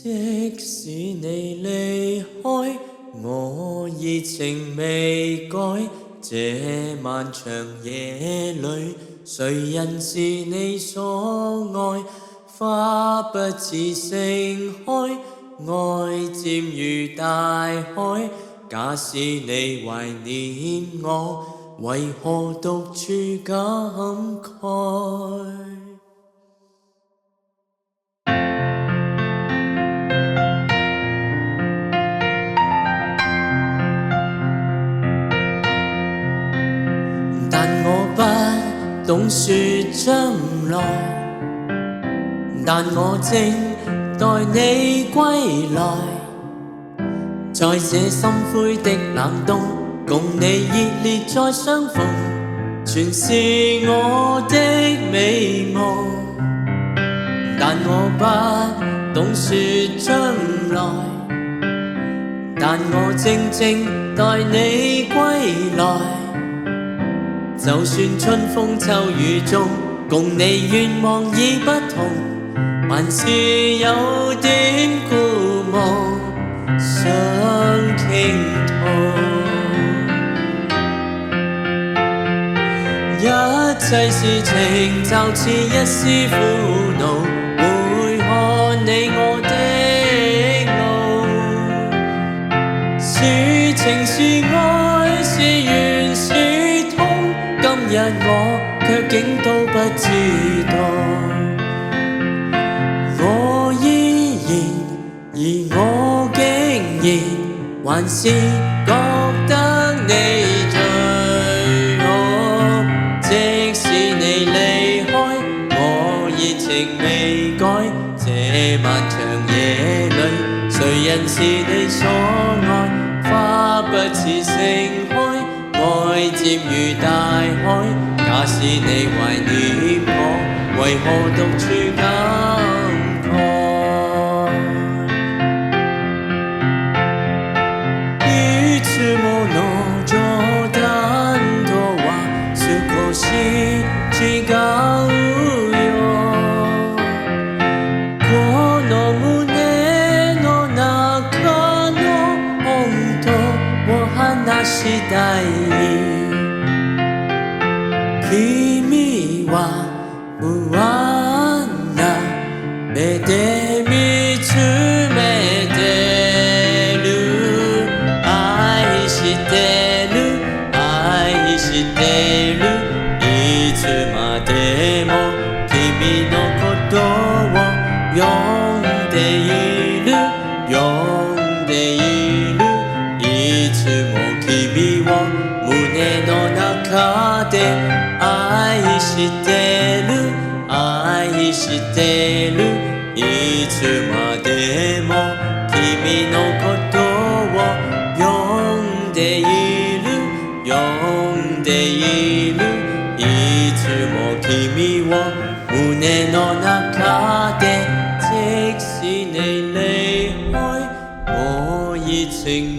即使你離開，我熱情未改。這漫長夜裏，誰人是你所愛？花不似盛開，愛漸如大海。假使你懷念我，為何獨處感慨？但我不懂說將來，但我正待你歸來。在這心灰的冷冬，共你熱烈再相逢，全是我的美夢。但我不懂說將來，但我靜靜待你歸來。就算春風秋雨中，共你願望已不同，還是有點故夢想傾吐。一切事情就似一絲苦惱，會看你我的路，是情是愛是緣是痛，今日我卻竟都不知道。我依然，而我竟然還是覺得你最好。即使你離開，我熱情未改。這漫長夜裏，誰人是你所愛？花不似盛開，愛漸如大海。假使你懷念我，為何獨處感慨？一次もの冗談とは少し違うよ。この胸の中の本当を話したい。君は不安な目で見つめてる。愛してる愛してる、いつまでも君のことを呼んでいる呼んでいる。いつも君を胸の中で愛してる愛してる。いつまでも君のことを呼んでいる呼んでいる。いつも君を胸の中で，即使你離開，我熱情